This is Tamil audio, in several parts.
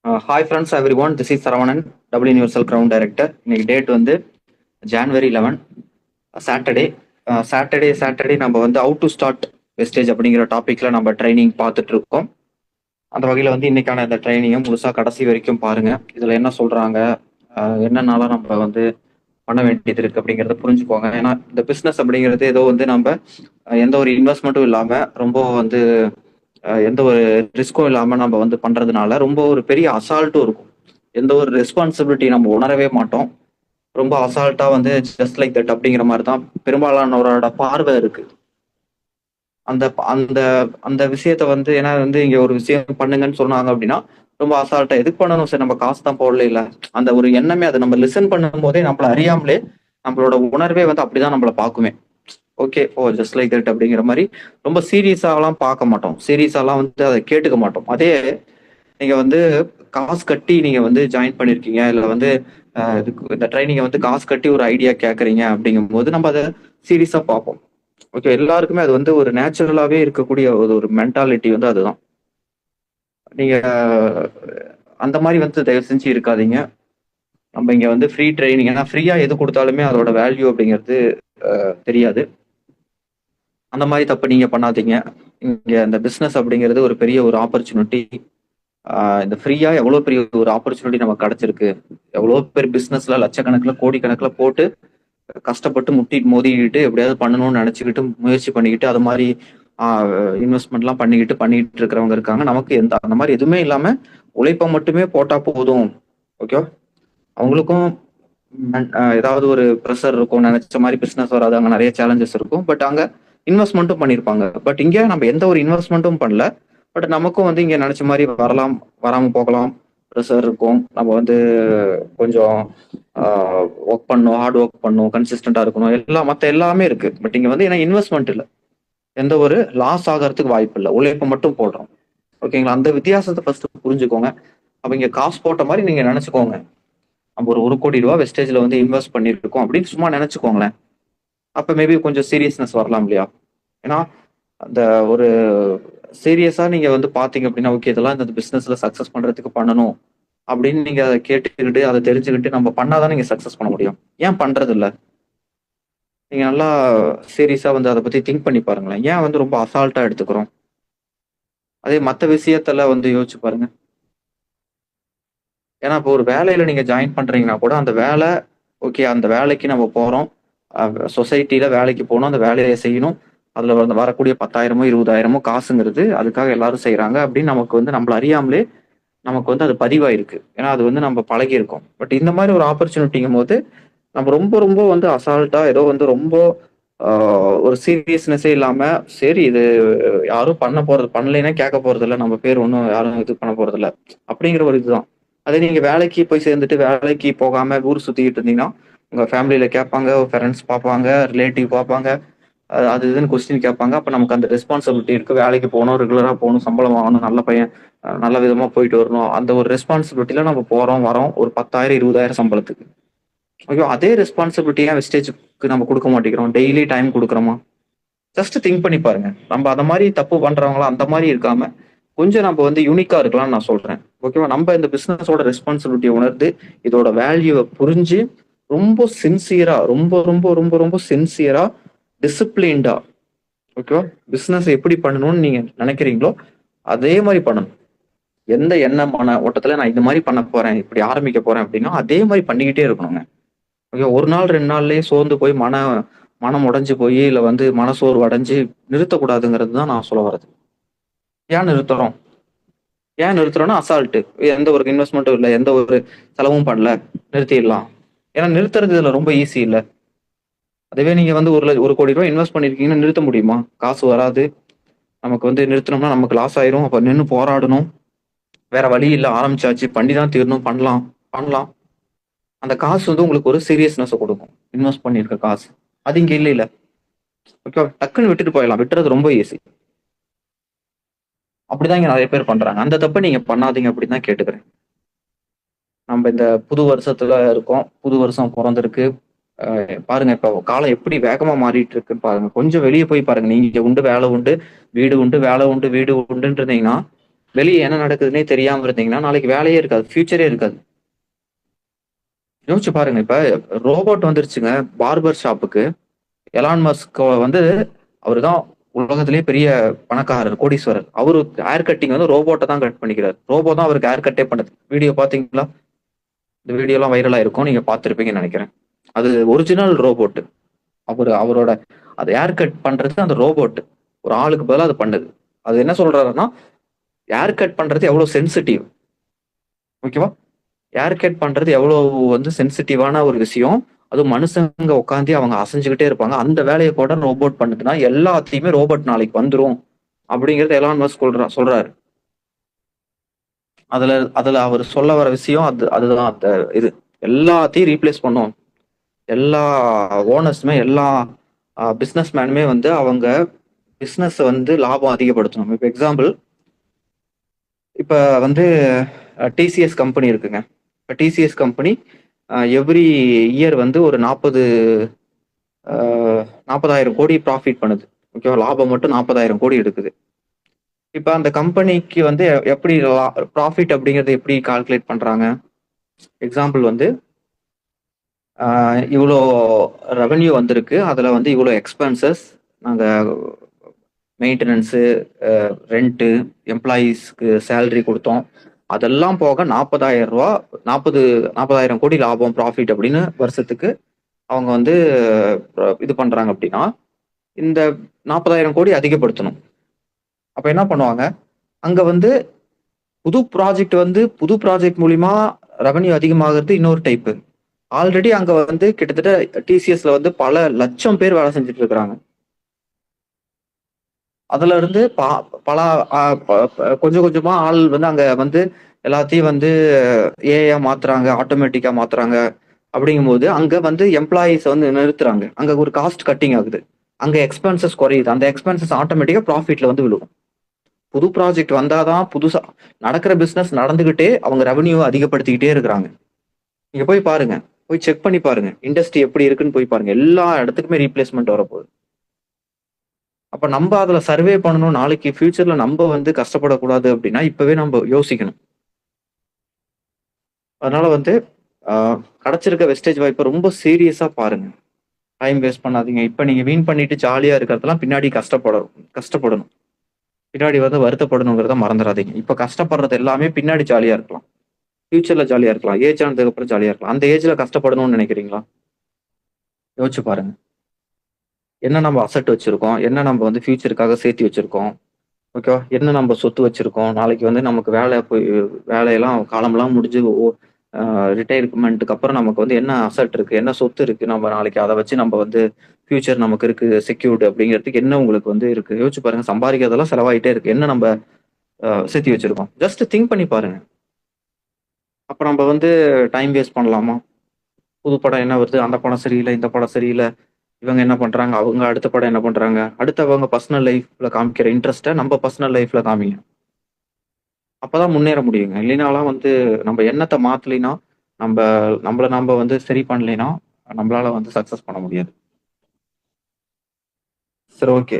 Hi friends every one, this is Saravanan, double universal ground director. இன்னைக்கு டேட் வந்து ஜான்வரி 11, சாட்டர்டே. சாட்டர்டே நம்ம வந்து அவுட் டு ஸ்டார்ட் வெஸ்டேஜ் அப்படிங்கிற டாபிக்ல நம்ம ட்ரைனிங் பார்த்துட்டு இருக்கோம். அந்த வகையில் வந்து இன்னைக்கான இந்த ட்ரைனிங்கை முழுசா கடைசி வரைக்கும் பாருங்க. இதுல என்ன சொல்றாங்க, என்னென்னால நம்ம வந்து பண்ண வேண்டியது இருக்கு அப்படிங்கிறத புரிஞ்சுக்கோங்க. ஏன்னா இந்த பிஸ்னஸ் அப்படிங்கிறது ஏதோ வந்து நம்ம எந்த ஒரு இன்வெஸ்ட்மெண்ட்டும் இல்லாம ரொம்ப வந்து எந்த ஒரு ரிஸ்க்கும் இல்லாம நம்ம வந்து பண்றதுனால ரொம்ப ஒரு பெரிய அசால்ட்டும் இருக்கும். எந்த ஒரு ரெஸ்பான்சிபிலிட்டி நம்ம உணரவே மாட்டோம். ரொம்ப அசால்ட்டா வந்து ஜஸ்ட் லைக் தட் அப்படிங்கிற மாதிரி தான் பெரும்பாலானவரோட பார்வை இருக்கு. அந்த அந்த அந்த விஷயத்த வந்து ஏன்னா வந்து இங்க ஒரு விஷயம் பண்ணுங்கன்னு சொன்னாங்க அப்படின்னா ரொம்ப அசால்ட்டா எதுக்கு பண்ணணும், சரி நம்ம காசு தான் போடல இல்ல, அந்த ஒரு எண்ணமே அதை நம்ம லிசன் பண்ணும் போதே நம்மள அறியாமலே நம்மளோட உணர்வே வந்து அப்படிதான் நம்மள பாக்குமே. Okay, oh just like that அப்படிங்கிற மாதிரி ரொம்ப சீரியஸாலாம் பார்க்க மாட்டோம். சீரியஸாலாம் வந்து அதை கேட்டுக்க மாட்டோம். அதே நீங்க வந்து காசு கட்டி நீங்க வந்து ஜாயின் பண்ணிருக்கீங்க, இல்ல வந்து இதுக்கு இந்த ட்ரைனிங்க வந்து காசு கட்டி ஒரு ஐடியா கேட்கறீங்க அப்படிங்கும் போது நம்ம அதை சீரியஸா பார்ப்போம். ஓகே, எல்லாருக்குமே அது வந்து ஒரு நேச்சுரலாவே இருக்கக்கூடிய ஒரு ஒரு மென்டாலிட்டி வந்து அதுதான். நீங்க அந்த மாதிரி வந்து தயவு செஞ்சு இருக்காதீங்க. நம்ம இங்க வந்து ஃப்ரீ ட்ரைனிங், ஏன்னா ஃப்ரீயா எது கொடுத்தாலுமே அதோட வேல்யூ அப்படிங்கிறது தெரியாது. அந்த மாதிரி தப்பு நீங்க பண்ணாதீங்க. இங்க இந்த பிசினஸ் அப்படிங்கிறது ஒரு பெரிய ஒரு ஆப்பர்ச்சுனிட்டி. இந்த ஃப்ரீயா எவ்வளவு பெரிய ஒரு ஆப்பர்ச்சுனிட்டி நமக்கு கிடைச்சிருக்கு. எவ்வளவு பேர் பிசினஸ்ல லட்சக்கணக்கில் கோடிக்கணக்கில் போட்டு கஷ்டப்பட்டு முட்டி மோதிக்கிட்டு எப்படியாவது பண்ணணும்னு நினைச்சுக்கிட்டு முயற்சி பண்ணிக்கிட்டு அது மாதிரி இன்வெஸ்ட்மெண்ட்லாம் பண்ணிக்கிட்டு இருக்கிறவங்க இருக்காங்க. நமக்கு எந்த அந்த மாதிரி எதுவுமே இல்லாம உழைப்பை மட்டுமே போட்டா போதும். ஓகே, அவங்களுக்கும் ஏதாவது ஒரு ப்ரெஷர் இருக்கும், நினைச்ச மாதிரி பிசினஸ் வராது, அங்க நிறைய சேலஞ்சஸ் இருக்கும். பட் அங்க இன்வெஸ்ட்மெண்ட்டும் பண்ணியிருப்பாங்க. பட் இங்க நம்ம எந்த ஒரு இன்வெஸ்ட்மெண்ட்டும் பண்ணல. பட் நமக்கும் வந்து இங்க நினைச்ச மாதிரி வரலாம், வராம போகலாம். ப்ரெஷர் இருக்கும். நம்ம வந்து கொஞ்சம் ஒர்க் பண்ணணும், ஹார்ட் ஒர்க் பண்ணணும், கன்சிஸ்டண்டா இருக்கணும், எல்லாம் மற்ற எல்லாமே இருக்கு. பட் இங்க வந்து ஏன்னா இன்வெஸ்ட்மெண்ட் இல்லை, எந்த ஒரு லாஸ் ஆகிறதுக்கு வாய்ப்பு இல்லை, உழைப்பு மட்டும் போடுறோம். ஓகேங்களா? அந்த வித்தியாசத்தை ஃபர்ஸ்ட் புரிஞ்சுக்கோங்க. அப்ப இங்க காசு போட்ட மாதிரி நீங்க நினைச்சுக்கோங்க. நம்ம ஒரு 1 கோடி ரூபாய் வெஸ்டேஜ்ல வந்து இன்வெஸ்ட் பண்ணிருக்கோம் அப்படின்னு சும்மா நினைச்சுக்கோங்களேன். அப்ப மேபி கொஞ்சம் சீரியஸ்னஸ் வரலாம் இல்லையா? ஏன்னா அந்த ஒரு சீரியஸா நீங்க வந்து பாத்தீங்க அப்படின்னா, ஓகே இதெல்லாம் இந்த பிசினஸ்ல சக்சஸ் பண்றதுக்கு பண்ணணும் அப்படின்னு நீங்க அதை கேட்டுக்கிட்டு அதை தெரிஞ்சுக்கிட்டு நம்ம பண்ணாதான் நீங்க சக்சஸ் பண்ண முடியும். ஏன் பண்றது இல்ல? நீங்க நல்லா சீரியஸா வந்து அதை பத்தி திங்க் பண்ணி பாருங்களேன். ஏன் வந்து ரொம்ப அசால்ட்டா எடுத்துக்கிறோம்? அதே மற்ற விஷயத்துல வந்து யோசிச்சு பாருங்க. ஏன்னா இப்போ ஒரு வேலையில நீங்க ஜாயின் பண்றீங்கன்னா கூட அந்த வேலை, ஓகே அந்த வேலைக்கு நம்ம போறோம், சொசைட்டில வேலைக்கு போகணும், அந்த வேலையை செய்யணும், அதுல வந்து வரக்கூடிய 10,000மோ 20,000மோ காசுங்கிறது அதுக்காக எல்லாரும் செய்யறாங்க அப்படின்னு நமக்கு வந்து நம்மள அறியாமலே நமக்கு வந்து அது பதிவாயிருக்கு. ஏன்னா அது வந்து நம்ம பழகி இருக்கோம். பட் இந்த மாதிரி ஒரு ஆப்பர்ச்சுனிட்டிங்கும் போது நம்ம ரொம்ப ரொம்ப வந்து அசால்ட்டா ஏதோ வந்து ரொம்ப ஒரு சீரியஸ்னஸே இல்லாம, சரி இது யாரும் பண்ணலைன்னா கேட்க போறது இல்லை, நம்ம பேர் ஒன்றும் யாரும் இது பண்ண போறது இல்லை அப்படிங்கிற ஒரு இதுதான். அதே நீங்க வேலைக்கு போய் சேர்ந்துட்டு வேலைக்கு போகாம ஊர் சுத்திக்கிட்டு இருந்தீங்கன்னா உங்க ஃபேமிலியில கேட்பாங்க, ஃப்ரெண்ட்ஸ் பார்ப்பாங்க, ரிலேட்டிவ் பார்ப்பாங்க, அது இதுன்னு கொஸ்டின் கேட்பாங்க. அப்ப நமக்கு அந்த ரெஸ்பான்சிபிலிட்டி இருக்கு, வேலைக்கு போகணும், ரெகுலரா போகணும், சம்பளம் வாங்கணும், நல்ல பையன், நல்ல விதமா போயிட்டு வரணும். அந்த ஒரு ரெஸ்பான்சிபிலிட்டில நம்ம போறோம் வரோம் ஒரு 10,000 20,000 சம்பளத்துக்கு. ஐயோ, அதே ரெஸ்பான்சிபிலிட்டியா வெஸ்டேஜுக்கு நம்ம கொடுக்க மாட்டேங்கிறோம். டெய்லி டைம் கொடுக்குறோமா? ஜஸ்ட் திங்க் பண்ணி பாருங்க. நம்ம அந்த மாதிரி தப்பு பண்றவங்களா அந்த மாதிரி இருக்காம கொஞ்சம் நம்ம வந்து யூனிக்கா இருக்கலாம்னு நான் சொல்றேன். ஓகேவா? நம்ம இந்த பிசினஸோட ரெஸ்பான்சிபிலிட்டியை உணர்ந்து இதோட வேல்யூவை புரிஞ்சு ரொம்ப சின்சியரா, ரொம்ப ரொம்ப ரொம்ப ரொம்ப சின்சியரா, டிசிப்ளின்டா, ஓகேவா, பிசினஸ் எப்படி பண்ணணும்னு நீங்க நினைக்கிறீங்களோ அதே மாதிரி பண்ணணும். எந்த எண்ணமான ஓட்டத்துல நான் இந்த மாதிரி பண்ண போறேன், இப்படி ஆரம்பிக்க போறேன் அப்படின்னா அதே மாதிரி பண்ணிக்கிட்டே இருக்கணுங்க. ஓகே, ஒரு நாள் 2 நாள்லயே சோர்ந்து போய் மனம் உடைஞ்சு போய் இல்ல வந்து மனசோர்வு அடைஞ்சு நிறுத்தக்கூடாதுங்கிறது தான் நான் சொல்ல வர்றது. ஏன் நிறுத்துறோம்? ஏன் நிறுத்துறோம்னா அசால்ட்டு. எந்த ஒரு இன்வெஸ்ட்மெண்ட்டும் இல்லை, எந்த ஒரு செலவும் பண்ணல, நிறுத்திடலாம். ஏன்னா நிறுத்துறது இதுல ரொம்ப ஈஸி இல்ல. அதுவே நீங்க வந்து 1 கோடி ரூபாய் இன்வெஸ்ட் பண்ணிருக்கீங்கன்னா நிறுத்த முடியுமா? காசு வராது. நமக்கு வந்து நிறுத்தணும்னா நமக்கு லாஸ் ஆயிரும். அப்ப நின்று போராடணும். வேற வழி இல்ல, ஆரம்பிச்சாச்சு, பண்ணி தான் தீரணும், பண்ணலாம் பண்ணலாம். அந்த காசு வந்து உங்களுக்கு ஒரு சீரியஸ்னஸ் கொடுக்கும். இன்வெஸ்ட் பண்ணிருக்க காசு அது இங்க இல்ல இல்ல. ஓகே, டக்குன்னு விட்டுட்டு போயிடலாம். விட்டுறது ரொம்ப ஈஸி. அப்படிதான் இங்க நிறைய பேர் பண்றாங்க. அந்த தப்பை நீங்க பண்ணாதீங்க அப்படின்னு தான் கேட்டுக்கிறேன். நம்ம இந்த புது வருஷத்துல இருக்கோம். புது வருஷம் பிறந்திருக்கு. பாருங்க இப்ப காலம் எப்படி வேகமா மாறிட்டு இருக்குன்னு பாருங்க. கொஞ்சம் வெளியே போய் பாருங்க. நீங்க உண்டு வேலை உண்டு, வீடு உண்டு, வேலை உண்டு, வீடு உண்டுன்னு இருந்தீங்கன்னா வெளியே என்ன நடக்குதுன்னே தெரியாம இருந்தீங்கன்னா நாளைக்கு வேலையே இருக்காது, ஃபியூச்சரே இருக்காது. யோசிச்சு பாருங்க, இப்ப ரோபோட் வந்துருச்சுங்க பார்பர் ஷாப்புக்கு. எலான் மஸ்க் வந்து அவருதான் உலகத்திலேயே பெரிய பணக்காரர், கோடீஸ்வரர். அவரு ஹேர் கட்டிங் வந்து ரோபோட்டை தான் கட் பண்ணிக்கிறார். ரோபோ தான் அவருக்கு ஹேர் கட்டே பண்ணுது. வீடியோ பாத்தீங்களா? இந்த வீடியோ எல்லாம் வைரலா இருக்கும், நீங்க பார்த்திருப்பீங்கன்னு நினைக்கிறேன். அது ஒரிஜினல் ரோபோட். அவரோட அது ஹேர் கட் பண்றது அந்த ரோபோட் ஒரு ஆளுக்கு பதிலா அது பண்ணுது. அது என்ன சொல்றாருன்னா, ஹேர் கட் பண்றது எவ்வளவு சென்சிட்டிவ், ஓகேவா? ஹேர் கட் பண்றது எவ்வளவு வந்து சென்சிட்டிவான ஒரு விஷயம். அதுவும் மனுஷங்க உட்காந்து அவங்க அசைஞ்சுக்கிட்டே இருப்பாங்க. அந்த வேலையை கூட ரோபோட் பண்ணுதுன்னா எல்லாத்தையுமே ரோபோட் நாளைக்கு வந்துரும் அப்படிங்கறது எலான் மஸ்க் சொல்றாரு. அதுல அதுல அவர் சொல்ல வர விஷயம் அதுதான். அந்த இது எல்லாத்தையும் ரீப்ளேஸ் பண்ணும். எல்லா ஓனர்ஸுமே, எல்லா பிஸ்னஸ் மேனுமே வந்து அவங்க பிஸ்னஸ் வந்து லாபம் அதிகப்படுத்தணும். இப்போ எக்ஸாம்பிள், இப்போ வந்து டிசிஎஸ் கம்பெனி இருக்குங்க. இப்போ டிசிஎஸ் கம்பெனி எவ்ரி இயர் வந்து ஒரு 40,000 கோடி ப்ராஃபிட் பண்ணுது, ஓகேவா? லாபம் மட்டும் 40,000 கோடி எடுக்குது. இப்போ அந்த கம்பெனிக்கு வந்து எப்படி ப்ராஃபிட் அப்படிங்கறது எப்படி கால்குலேட் பண்றாங்க? எக்ஸாம்பிள் வந்து இவ்வளோ ரெவன்யூ வந்திருக்கு, அதுல வந்து இவ்வளோ எக்ஸ்பென்சஸ், நாங்கள் மெயின்டெனன்ஸு, ரெண்ட்டு, எம்ப்ளாயீஸ்க்கு சேலரி கொடுத்தோம், அதெல்லாம் போக 40,000 ரூபா, 40,000 கோடி லாபம் ப்ராஃபிட் அப்படின்னு வருஷத்துக்கு அவங்க வந்து இது பண்றாங்க. அப்படின்னா இந்த 40,000 கோடி அதிகப்படுத்தணும். அப்ப என்ன பண்ணுவாங்க? அங்க வந்து புது ப்ராஜெக்ட் மூலியமா ரெவன்யூ அதிகமாகிறது இன்னொரு டைப்பு. ஆல்ரெடி அங்க வந்து கிட்டத்தட்ட டிசிஎஸ்ல வந்து பல லட்சம் பேர் வேலை செஞ்சுட்டு இருக்கிறாங்க. அதுல இருந்து பல கொஞ்சம் கொஞ்சமா ஆள் வந்து அங்க வந்து எல்லாத்தையும் வந்து ஏஐயா மாத்துறாங்க, ஆட்டோமேட்டிக்கா மாத்துறாங்க. அப்படிங்கும்போது அங்க வந்து எம்ப்ளாயிஸ் வந்து நிறுத்துறாங்க. அங்க ஒரு காஸ்ட் கட்டிங் ஆகுது, அங்க எக்ஸ்பென்சஸ் குறையுது. அந்த எக்ஸ்பென்சஸ் ஆட்டோமேட்டிக்கா ப்ராஃபிட்ல வந்து விழுகும். புது ப்ராஜெக்ட் வந்தாதான் புதுசா நடக்கிற பிசினஸ் நடந்துகிட்டே அவங்க ரெவன்யூ அதிகப்படுத்திக்கிட்டே இருக்கிறாங்க. நீங்க போய் பாருங்க, போய் செக் பண்ணி பாருங்க, இண்டஸ்ட்ரி எப்படி இருக்குன்னு போய் பாருங்க. எல்லா இடத்துக்குமே ரீப்ளேஸ்மெண்ட் வரப்போகுது. அப்ப நம்ம அதுல சர்வே பண்ணணும். நாளைக்கு ஃபியூச்சர்ல நம்ம வந்து கஷ்டப்படக்கூடாது அப்படின்னா இப்பவே நம்ம யோசிக்கணும். அதனால வந்து கிடைச்சிருக்க வெஸ்டேஜ் வாய்ப்பை ரொம்ப சீரியஸா பாருங்க. டைம் வேஸ்ட் பண்ணாதீங்க. இப்ப நீங்க வீண் பண்ணிட்டு ஜாலியா இருக்கிறதெல்லாம் பின்னாடி கஷ்டப்படணும். பின்னாடி வந்து வருத்தப்படணுங்கிறத மறந்துடாதீங்க. இப்ப கஷ்டப்படுறது எல்லாமே பின்னாடி ஜாலியா இருக்கலாம், ஃபியூச்சர்ல ஜாலியா இருக்கலாம், ஏஜ் ஆனதுக்கு அப்புறம் ஜாலியா இருக்கலாம். அந்த ஏஜ்ல கஷ்டப்படணும்னு நினைக்கிறீங்களா? யோசிச்சு பாருங்க. என்ன நம்ம அசட் வச்சிருக்கோம், என்ன நம்ம வந்து ஃபியூச்சருக்காக சேர்த்து வச்சிருக்கோம், ஓகேவா? என்ன நம்ம சொத்து வச்சிருக்கோம், நாளைக்கு வந்து நமக்கு வேலையெல்லாம் காலமெல்லாம் முடிஞ்சு ரிட்டையர்மெண்ட்டுக்கு அப்புறம் நமக்கு வந்து என்ன அசட் இருக்கு, என்ன சொத்து இருக்கு, நம்ம நாளைக்கு அதை வச்சு நம்ம வந்து ஃபியூச்சர் நமக்கு இருக்கு செக்யூர்டு அப்படிங்கிறதுக்கு என்ன உங்களுக்கு வந்து இருக்கு? யோசிச்சு பாருங்க. சம்பாதிக்கிறதெல்லாம் செலவாயிட்டே இருக்கு, என்ன நம்ம சேர்த்து வச்சிருக்கோம்? ஜஸ்ட் திங்க் பண்ணி பாருங்க. அப்ப நம்ம வந்து டைம் வேஸ்ட் பண்ணலாமா? புது படம் என்ன வருது, அந்த படம் சரியில்லை, இந்த படம் சரியில்லை, இவங்க என்ன பண்றாங்க, அவங்க அடுத்த படம் என்ன பண்றாங்க, அவங்க பர்சனல் லைஃப்ல காமிக்கிற இன்ட்ரெஸ்ட்டை நம்ம பர்சனல் லைஃப்ல காமிங்க. அப்பதான் முன்னேற முடியுங்க. இல்லைனாலாம் வந்து நம்ம எண்ணத்தை மாத்தலைன்னா, நம்ம நம்ம வந்து சரி பண்ணலைன்னா நம்மளால வந்து சக்சஸ் பண்ண முடியாது. சரி, ஓகே.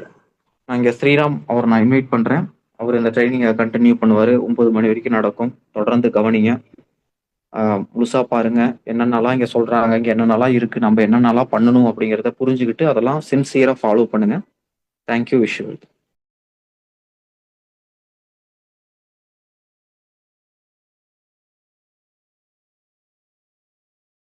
நான் இங்க ஸ்ரீராம் அவர் நான் இன்வைட் பண்றேன். அவர் இந்த ட்ரைனிங்கை கண்டினியூ பண்ணுவாரு. 9 மணி வரைக்கும் நடக்கும். தொடர்ந்து கவனிங்க. முழுசா பாருங்க. என்னென்னலாம் இங்க சொல்றாங்க, இங்க என்னென்னலாம் இருக்கு, நம்ம என்னென்னலாம் பண்ணணும் அப்படிங்கிறத புரிஞ்சுக்கிட்டு அதெல்லாம் சின்சியரா ஃபாலோ பண்ணுங்க. தேங்க்யூ. Wish you.